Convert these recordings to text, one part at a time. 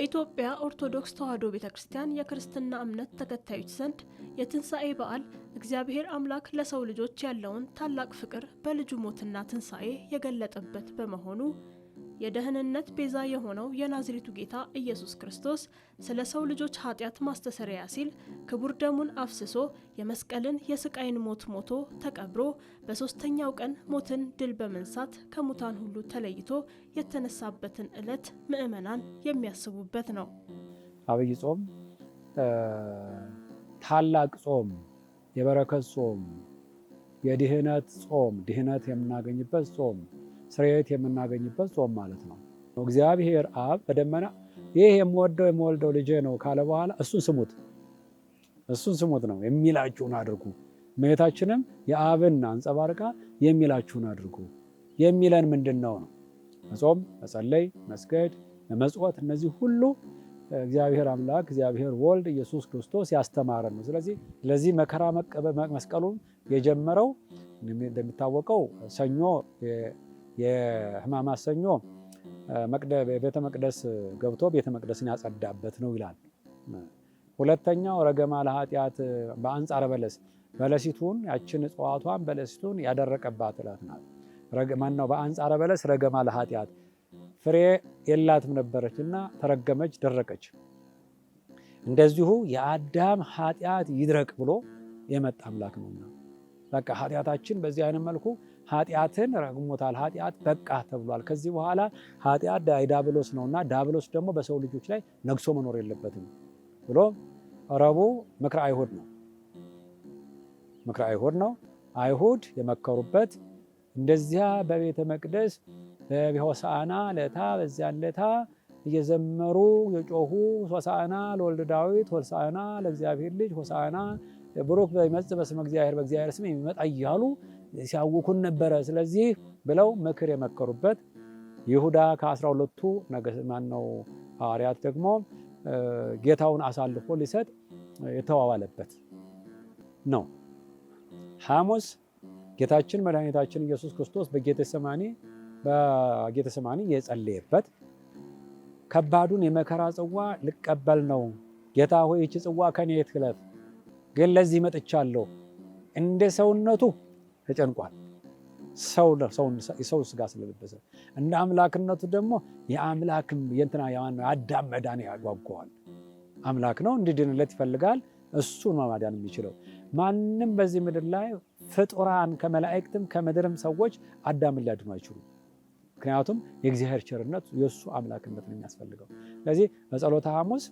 በኢትዮጵያ ኦርቶዶክስ ተዋሕዶ ቤተክርስቲያን የክርስትና እምነት ተከታዮች ዘንድ የትንሣኤ በዓል እግዚአብሔር አምላክ ለሰው ልጆች ያለውን ታላቅ ፍቅር በልጁ ሞትና ትንሣኤ የገለጠበት በመሆኑ የደህንነት ቤዛ የሆነው የናዝሬቱ ጌታ ኢየሱስ ክርስቶስ ስለ ሰው ልጆች ኃጢአት ማስተሰሪያ ሲል ክቡር ደሙን አፍስሶ የመስቀልን የስቃይን ሞት ሞቶ ተቀብሮ በሦስተኛው ቀን ሞትን ድል በመንሳት ከሙታን ሁሉ ተለይቶ የተነሳበትን ዕለት ምዕመናን የሚያስቡበት ነው። አብይ ጾም ታላቅ ጾም፣ የበረከት ጾም፣ የድህነት ጾም፣ ድህነት የምናገኝበት ጾም፣ ስርየት የምናገኝበት ጾም ማለት ነው። እግዚአብሔር አብ በደመና ይህ የምወልደው ልጄ ነው ካለ በኋላ እሱን ስሙት ነው የሚላችሁን አድርጉ። እመቤታችንም የአብን አንጸባርቃ የሚላችሁን አድርጉ የሚለን ምንድን ነው? መጾም፣ መጸለይ፣ መስገድ፣ መመጽወት፣ እነዚህ ሁሉ እግዚአብሔር አምላክ እግዚአብሔር ወልድ ኢየሱስ ክርስቶስ ያስተማረን ነው። ስለዚህ መከራ መስቀሉን የጀመረው እንደሚታወቀው ሰኞ የሕማማት ሰኞ ቤተ መቅደስ ገብቶ ቤተ መቅደስን ያጸዳበት ነው ይላል። ሁለተኛው ረገማ ለኃጢአት በአንጻረ በለሲቱን ያችን እጽዋቷን በለሲቱን ያደረቀባት ዕለት ናት። ማነው? በአንጻረ በለስ ረገማ ለኃጢአት ፍሬ የላትም ነበረችና ተረገመች፣ ደረቀች። እንደዚሁ የአዳም ኃጢአት ይድረቅ ብሎ የመጣ አምላክ ነውና በቃ ኃጢአታችን በዚህ አይነት መልኩ ኃጢአትን ረግሞታል። ኃጢአት በቃ ተብሏል። ከዚህ በኋላ ኃጢአት ዳብሎስ ነውና ዳብሎስ ደግሞ በሰው ልጆች ላይ ነግሶ መኖር የለበትም ብሎ ረቡዕ ምክረ አይሁድ ነው። አይሁድ የመከሩበት እንደዚያ በቤተ መቅደስ በሆሳዕና ለታ በዚያን ለታ እየዘመሩ የጮሁ ሆሳዕና ለወልደ ዳዊት፣ ሆሳዕና ለእግዚአብሔር ልጅ፣ ሆሳዕና ብሩክ በይመጽእ በስመ እግዚአብሔር፣ በእግዚአብሔር ስም የሚመጣ እያሉ ሲያውኩን ነበረ። ስለዚህ ብለው ምክር የመከሩበት ይሁዳ ከ12ቱ ሐዋርያት ደግሞ ጌታውን አሳልፎ ሊሰጥ የተዋዋለበት ነው። ሐሙስ ጌታችን መድኃኒታችን ኢየሱስ ክርስቶስ በጌተሰማኒ የጸለየበት ከባዱን የመከራ ጽዋ ልቀበል ነው፣ ጌታ ሆይ ይህች ጽዋ ከኔ ትለፍ፣ ግን ለዚህ መጥቻለሁ። እንደ ሰውነቱ ተጨንቋል። ሰው ስጋ ስለለበሰ እንደ አምላክነቱ ደግሞ የአምላክም የአዳም መዳን ያጓጓዋል። አምላክ ነው፣ እንዲድንለት ይፈልጋል። እሱን ማዳን የሚችለው ማንም በዚህ ምድር ላይ ፍጡራን ከመላእክትም ከምድርም ሰዎች አዳምን ሊያድኑ አይችሉም። ምክንያቱም የእግዚአብሔር ቸርነት የእሱ አምላክነት ነው የሚያስፈልገው። ስለዚህ በጸሎተ ሐሙስ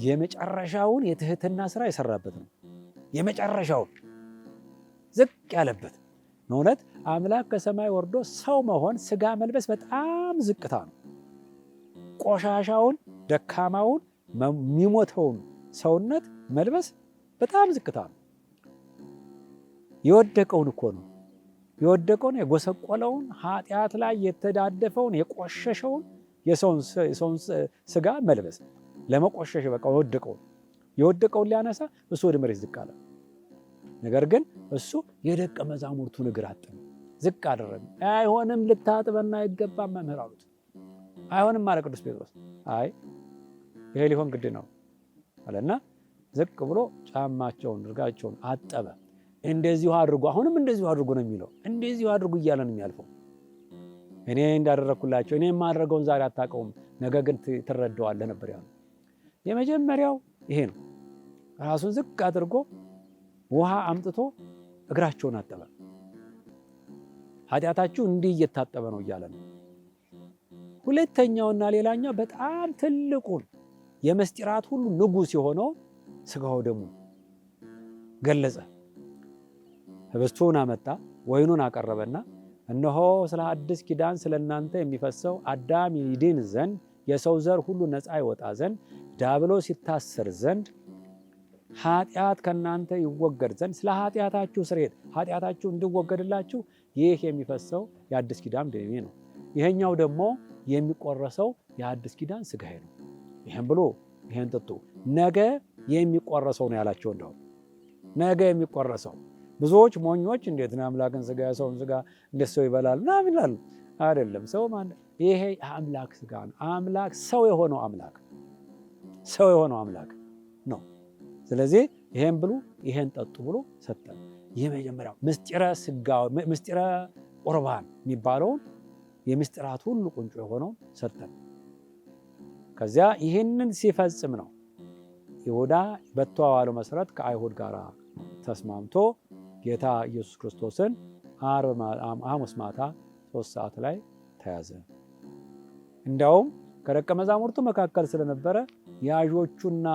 የመጨረሻውን የትህትና ስራ የሰራበት ነው። የመጨረሻውን ዝቅ ያለበት እውነት አምላክ ከሰማይ ወርዶ ሰው መሆን ስጋ መልበስ በጣም ዝቅታ ነው። ቆሻሻውን፣ ደካማውን፣ የሚሞተውን ሰውነት መልበስ በጣም ዝቅታ ነው። የወደቀውን እኮ ነው የወደቀውን የጎሰቆለውን ኃጢአት ላይ የተዳደፈውን የቆሸሸውን የሰውን ስጋ መልበስ ለመቆሸሽ በቃ የወደቀውን ሊያነሳ እሱ ወደ መሬት ዝቅ አለ። ነገር ግን እሱ የደቀ መዛሙርቱን እግር አጠበ፣ ዝቅ አደረገ። አይሆንም፣ ልታጥበና አይገባም መምህር አሉት። አይሆንም አለ ቅዱስ ጴጥሮስ። አይ ይሄ ሊሆን ግድ ነው አለና ዝቅ ብሎ ጫማቸውን እርጋቸውን አጠበ። እንደዚሁ አድርጉ፣ አሁንም እንደዚሁ አድርጉ ነው የሚለው። እንደዚሁ አድርጉ እያለ ነው የሚያልፈው። እኔ እንዳደረግኩላቸው እኔ የማደርገውን ዛሬ አታውቀውም፣ ነገ ግን ትረዳዋለህ ነበር ያለው። የመጀመሪያው ይሄ ነው። ራሱን ዝቅ አድርጎ ውሃ አምጥቶ እግራቸውን አጠበ። ኃጢአታችሁ እንዲህ እየታጠበ ነው እያለ ነው። ሁለተኛውና ሌላኛው በጣም ትልቁን የምስጢራት ሁሉ ንጉሥ የሆነው ስጋው ደሙ ገለጸ። ህብስቱን አመጣ፣ ወይኑን አቀረበና እነሆ ስለ አዲስ ኪዳን ስለ እናንተ የሚፈሰው አዳም ይድን ዘንድ የሰው ዘር ሁሉ ነፃ ይወጣ ዘንድ ዲያብሎስ ይታሰር ዘንድ ኃጢአት ከእናንተ ይወገድ ዘንድ ስለ ኃጢአታችሁ ስርየት ኃጢአታችሁ እንዲወገድላችሁ ይህ የሚፈሰው የአዲስ ኪዳን ደሜ ነው። ይሄኛው ደግሞ የሚቆረሰው የአዲስ ኪዳን ስጋዬ ነው። ይሄን ብሎ ይሄን ጠጡ፣ ነገ የሚቆረሰው ነው ያላቸው። እንደው ነገ የሚቆረሰው ብዙዎች ሞኞች እንዴት ነው አምላክን ስጋ የሰውን ስጋ እንዴት ሰው ይበላል ምናምን ይላሉ። አይደለም። ሰው ይሄ የአምላክ ሥጋ ነው። አምላክ ሰው የሆነው አምላክ ነው። ስለዚህ ይሄን ብሉ ይሄን ጠጡ ብሎ ሰጠን። ይህ መጀመሪያው ምስጢረ ቁርባን የሚባለውን የምስጢራት ሁሉ ቁንጮ የሆነውን ሰጠን። ከዚያ ይህንን ሲፈጽም ነው ይሁዳ በተዋዋለው መሰረት ከአይሁድ ጋር ተስማምቶ ጌታ ኢየሱስ ክርስቶስን ሐሙስ ማታ 3 ሰዓት ላይ ተያዘ። እንዲያውም ከደቀ መዛሙርቱ መካከል ስለነበረ ያዦቹና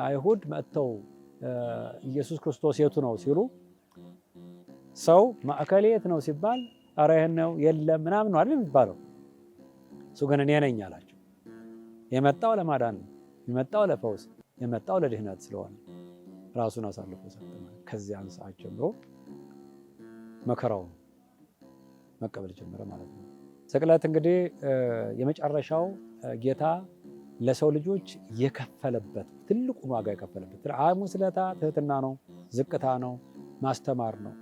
አይሁድ መጥተው ኢየሱስ ክርስቶስ የቱ ነው ሲሉ ሰው ማዕከል የት ነው ሲባል ኧረ ይሄን ነው የለም ምናምን ነው አይደል የሚባለው። እሱ ግን እኔ ነኝ አላቸው። የመጣው ለማዳን ነው፣ የመጣው ለፈውስ፣ የመጣው ለድህነት ስለሆነ ራሱን አሳልፎ ሰጠ። ከዚያን ሰዓት ጀምሮ መከራውን መቀበል ጀመረ ማለት ነው። ስቅለት እንግዲህ የመጨረሻው ጌታ ለሰው ልጆች የከፈለበት ትልቁን ዋጋ የከፈለበት። ሐሙስ ዕለት ትህትና ነው፣ ዝቅታ ነው፣ ማስተማር ነው።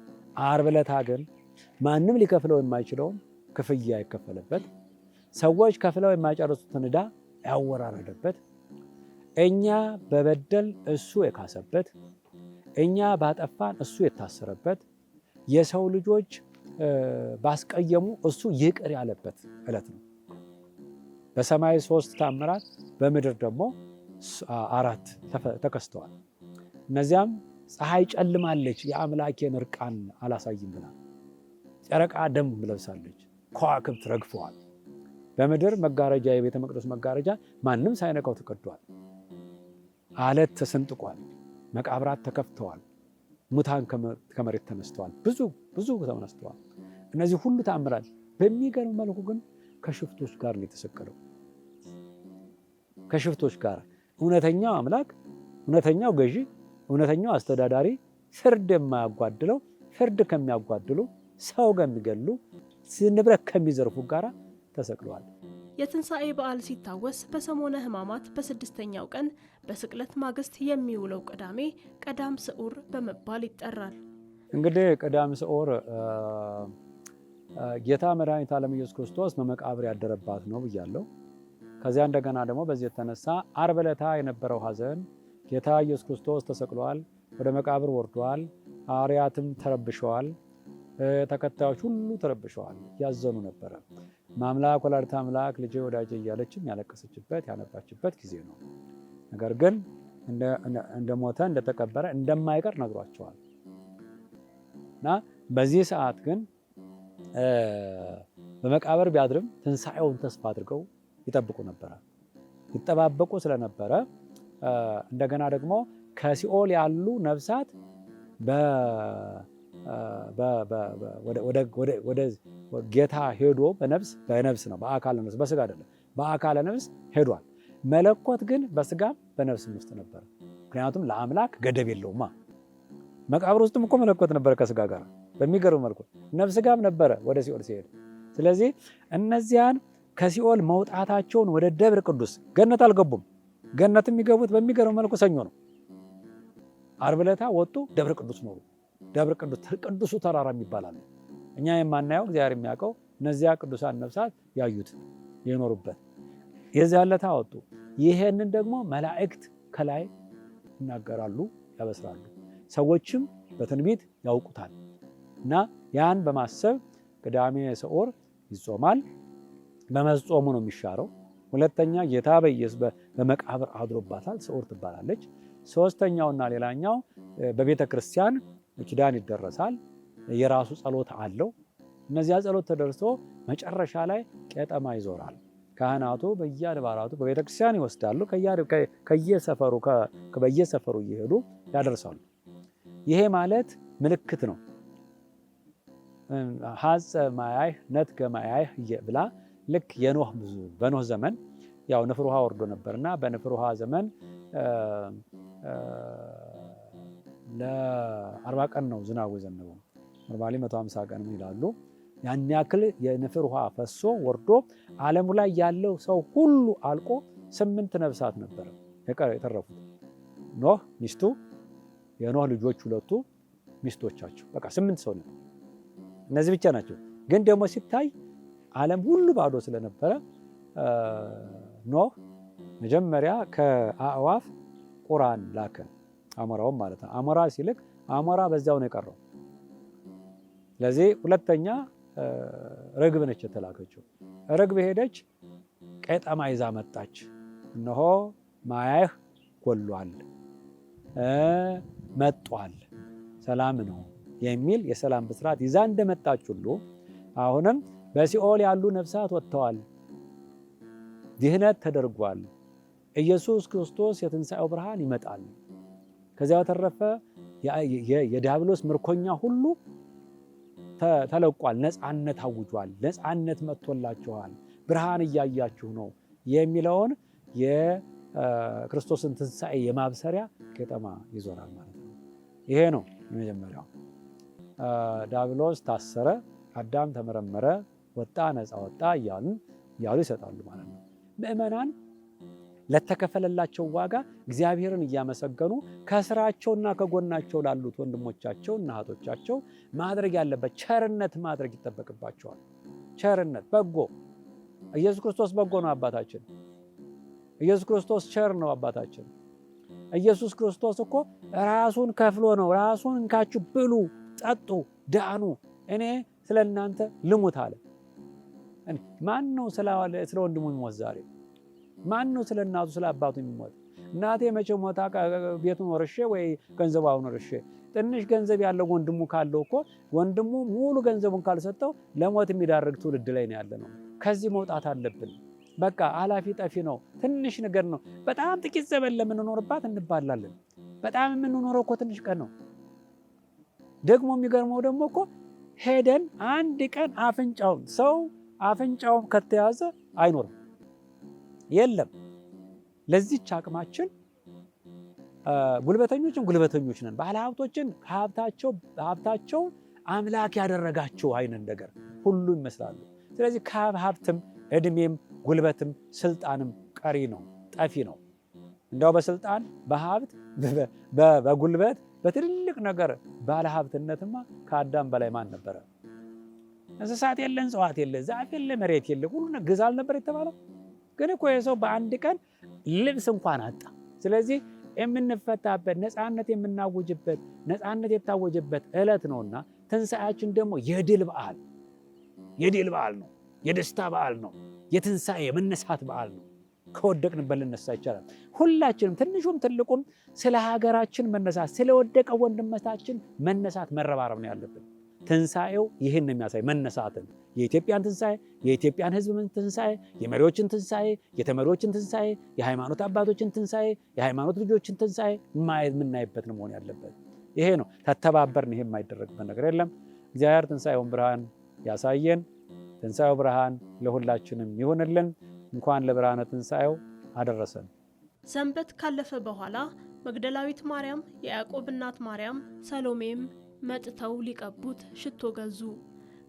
ዓርብ ዕለት ግን ማንም ሊከፍለው የማይችለውን ክፍያ የከፈለበት፣ ሰዎች ከፍለው የማይጨርሱትን ዕዳ ያወራረደበት፣ እኛ በበደል እሱ የካሰበት፣ እኛ ባጠፋን እሱ የታሰረበት፣ የሰው ልጆች ባስቀየሙ እሱ ይቅር ያለበት ዕለት ነው። በሰማይ 3 ተአምራት በምድር ደግሞ 4 ተከስተዋል። እነዚያም ፀሐይ ጨልማለች የአምላኬን እርቃን አላሳይም ብላ፣ ጨረቃ ደም ለብሳለች፣ ከዋክብት ረግፈዋል። በምድር መጋረጃ የቤተ መቅደስ መጋረጃ ማንም ሳይነካው ተቀዷል። አለት ተሰንጥቋል፣ መቃብራት ተከፍተዋል፣ ሙታን ከመሬት ተነስተዋል፣ ብዙ ተነስተዋል። እነዚህ ሁሉ ተአምራት በሚገርም መልኩ ግን ከሽፍቶች ጋር ነው የተሰቀለው። ከሽፍቶች ጋር እውነተኛው አምላክ፣ እውነተኛው ገዢ፣ እውነተኛው አስተዳዳሪ፣ ፍርድ የማያጓድለው ፍርድ ከሚያጓድሉ ሰው ከሚገሉ ንብረት ከሚዘርፉ ጋር ተሰቅለዋል። የትንሣኤ በዓል ሲታወስ በሰሞነ ሕማማት በ6ኛው ቀን በስቅለት ማግስት የሚውለው ቅዳሜ ቀዳም ስዑር በመባል ይጠራል። እንግዲህ ቀዳም ስዑር ጌታ መድኃኒተ ዓለም ኢየሱስ ክርስቶስ በመቃብር ያደረባት ነው ብያለሁ። ከዚያ እንደገና ደግሞ በዚህ የተነሳ ዓርብ ዕለት የነበረው ሐዘን ጌታ ኢየሱስ ክርስቶስ ተሰቅሏል፣ ወደ መቃብር ወርዷል፣ ሐዋርያትም ተረብሸዋል፣ ተከታዮች ሁሉ ተረብሸዋል፣ ያዘኑ ነበረ። ማምላክ ወላዲተ አምላክ ልጄ ወዳጄ እያለችም ያለቀሰችበት ያነባችበት ጊዜ ነው። ነገር ግን እንደሞተ እንደተቀበረ እንደማይቀር ነግሯቸዋል እና በዚህ ሰዓት ግን በመቃብር ቢያድርም ትንሣኤውን ተስፋ አድርገው ይጠብቁ ነበረ። ይጠባበቁ ስለነበረ እንደገና ደግሞ ከሲኦል ያሉ ነፍሳት ወደ ጌታ ሄዶ በነፍስ ነው፣ በአካለ ነፍስ በስጋ አይደለም፣ በአካለ ነፍስ ሄዷል። መለኮት ግን በስጋም በነፍስም ውስጥ ነበር። ምክንያቱም ለአምላክ ገደብ የለውማ። መቃብር ውስጥም እኮ መለኮት ነበረ ከስጋ ጋር በሚገርም መልኩ፣ ነፍስ ጋም ነበረ ወደ ሲኦል ሲሄድ። ስለዚህ እነዚያን ከሲኦል መውጣታቸውን ወደ ደብረ ቅዱስ ገነት አልገቡም። ገነት የሚገቡት በሚገርም መልኩ ሰኞ ነው። ዓርብ ዕለት ወጡ፣ ደብረ ቅዱስ ኖሩ። ደብረ ቅዱስ ቅዱሱ ተራራ ይባላል። እኛ የማናየው እግዚአብሔር የሚያውቀው እነዚያ ቅዱሳን ነፍሳት ያዩት የኖሩበት የዚያ ዕለት ወጡ። ይሄንን ደግሞ መላእክት ከላይ ይናገራሉ፣ ያበስራሉ። ሰዎችም በትንቢት ያውቁታል። እና ያን በማሰብ ቅዳሜ ስዑር ይጾማል። በመጾሙ ነው የሚሻረው። ሁለተኛ ጌታ በመቃብር አድሮባታል፣ ስዑር ትባላለች። ሶስተኛውና ሌላኛው በቤተ ክርስቲያን ኪዳን ይደረሳል። የራሱ ጸሎት አለው። እነዚያ ጸሎት ተደርሶ መጨረሻ ላይ ቄጠማ ይዞራል። ካህናቱ በየአድባራቱ በቤተ ክርስቲያን ይወስዳሉ። በየሰፈሩ እየሄዱ ያደርሳሉ። ይሄ ማለት ምልክት ነው። ሀፀ ማያይህ ነትገ ማያይህ ብላ ልክ በኖህ ዘመን ያው ንፍር ውሃ ወርዶ ነበርና በንፍር ውሃ ዘመን ለ40 ቀን ነው ዝናቡ የዘነበው። ኖርማሊ 150 ቀን ይላሉ። ያን ያክል የንፍር ውሃ ፈሶ ወርዶ ዓለሙ ላይ ያለው ሰው ሁሉ አልቆ 8 ነፍሳት ነበር የተረፉት። ኖህ ሚስቱ፣ የኖህ ልጆች 2 ሚስቶቻቸው፣ በቃ 8 ሰው ነው። እነዚህ ብቻ ናቸው። ግን ደግሞ ሲታይ ዓለም ሁሉ ባዶ ስለነበረ ኖህ መጀመሪያ ከአእዋፍ ቁራን ላከ። አሞራውም ማለት ነው። አሞራ ሲልክ አሞራ በዚያው ነው የቀረው። ስለዚህ ሁለተኛ ርግብ ነች የተላከችው። ርግብ ሄደች፣ ቄጠማ ይዛ መጣች። እነሆ ማያህ ጎሏል፣ መጧል፣ ሰላም ነው የሚል የሰላም ብስራት ይዛ እንደመጣች ሁሉ አሁንም በሲኦል ያሉ ነፍሳት ወጥተዋል፣ ድህነት ተደርጓል፣ ኢየሱስ ክርስቶስ የትንሣኤው ብርሃን ይመጣል። ከዚያ በተረፈ የዲያብሎስ ምርኮኛ ሁሉ ተለቋል፣ ነፃነት አውጇል፣ ነፃነት መጥቶላችኋል፣ ብርሃን እያያችሁ ነው የሚለውን የክርስቶስን ትንሣኤ የማብሰሪያ ቄጠማ ይዞራል ማለት ነው። ይሄ ነው የመጀመሪያው። ዲያብሎስ ታሰረ፣ አዳም ተመረመረ፣ ወጣ፣ ነፃ ወጣ እያሉ ይሰጣሉ ማለት ነው። ምእመናን ለተከፈለላቸው ዋጋ እግዚአብሔርን እያመሰገኑ ከስራቸውና ከጎናቸው ላሉት ወንድሞቻቸው እና እህቶቻቸው ማድረግ ያለበት ቸርነት ማድረግ ይጠበቅባቸዋል። ቸርነት፣ በጎ። ኢየሱስ ክርስቶስ በጎ ነው አባታችን። ኢየሱስ ክርስቶስ ቸር ነው አባታችን። ኢየሱስ ክርስቶስ እኮ ራሱን ከፍሎ ነው ራሱን እንካችሁ ብሉ፣ ጠጡ፣ ዳኑ፣ እኔ ስለ እናንተ ልሙት አለ። ማን ነው ስለ ወንድሙ የሚሞት ዛሬ? ማን ነው ስለ እናቱ ስለ አባቱ የሚሞት? እናቴ መቼ ሞታ ቤቱን ወርሼ ወይ ገንዘቡን ወርሼ? ትንሽ ገንዘብ ያለው ወንድሙ ካለው እኮ ወንድሙ ሙሉ ገንዘቡን ካልሰጠው ለሞት የሚዳርግ ትውልድ ላይ ነው ያለ ነው። ከዚህ መውጣት አለብን። በቃ አላፊ ጠፊ ነው፣ ትንሽ ነገር ነው። በጣም ጥቂት ዘመን ለምንኖርባት እንባላለን። በጣም የምንኖረው እኮ ትንሽ ቀን ነው። ደግሞ የሚገርመው ደግሞ እኮ ሄደን አንድ ቀን ሰው አፍንጫውን ከተያዘ አይኖርም፣ የለም። ለዚች አቅማችን ጉልበተኞች ነን። ባለሀብቶችን ሀብታቸው አምላክ ያደረጋቸው አይነት ነገር ሁሉ ይመስላሉ። ስለዚህ ከሀብትም እድሜም ጉልበትም ስልጣንም ቀሪ ነው፣ ጠፊ ነው። እንዲያው በስልጣን በሀብት በጉልበት በትልልቅ ነገር ባለሀብትነትማ ከአዳም በላይ ማን ነበረ? እንስሳት የለ፣ እጽዋት የለ፣ ዛፍ የለ፣ መሬት የለ፣ ሁሉ ግዛ አልነበር የተባለው? ግን እኮ የሰው በአንድ ቀን ልብስ እንኳን አጣ። ስለዚህ የምንፈታበት ነፃነት የምናውጅበት ነፃነት የታወጀበት ዕለት ነውና ትንሣኤያችን ደግሞ የድል በዓል ነው፣ የደስታ በዓል ነው፣ የትንሣኤ የመነሳት በዓል ነው። ከወደቅንበት ልነሳ ይቻላል። ሁላችንም ትንሹም ትልቁም ስለ ሀገራችን መነሳት፣ ስለወደቀ ወንድመታችን መነሳት መረባረብ ነው ያለብን። ትንሣኤው ይህን የሚያሳይ መነሳትን፣ የኢትዮጵያን ትንሣኤ፣ የኢትዮጵያን ሕዝብ ትንሣኤ፣ የመሪዎችን ትንሣኤ፣ የተመሪዎችን ትንሣኤ፣ የሃይማኖት አባቶችን ትንሣኤ፣ የሃይማኖት ልጆችን ትንሣኤ የምናይበት ነው መሆን ያለበት። ይሄ ነው። ተተባበርን ይሄ የማይደረግበት ነገር የለም። እግዚአብሔር ትንሣኤውን ብርሃን ያሳየን። ትንሣኤው ብርሃን ለሁላችንም ይሁንልን። እንኳን ለብርሃነ ትንሣኤው አደረሰን። ሰንበት ካለፈ በኋላ መግደላዊት ማርያም፣ የያዕቆብ እናት ማርያም፣ ሰሎሜም መጥተው ሊቀቡት ሽቶ ገዙ።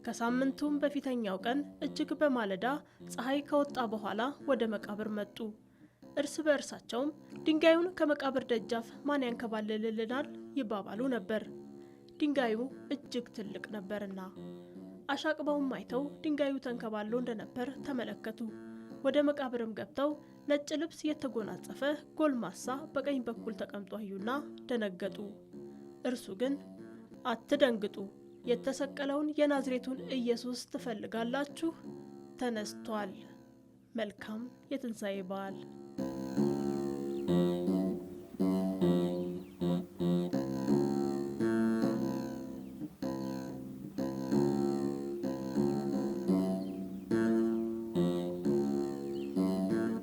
ከሳምንቱም በፊተኛው ቀን እጅግ በማለዳ ፀሐይ ከወጣ በኋላ ወደ መቃብር መጡ። እርስ በእርሳቸውም ድንጋዩን ከመቃብር ደጃፍ ማን ያንከባልልልናል ይባባሉ ነበር። ድንጋዩ እጅግ ትልቅ ነበርና። አሻቅበውም አይተው ድንጋዩ ተንከባሎ እንደነበር ተመለከቱ። ወደ መቃብርም ገብተው ነጭ ልብስ የተጎናጸፈ ጎልማሳ በቀኝ በኩል ተቀምጦ አዩና ደነገጡ። እርሱ ግን አትደንግጡ፣ የተሰቀለውን የናዝሬቱን ኢየሱስ ትፈልጋላችሁ? ተነስቷል። መልካም የትንሣኤ በዓል።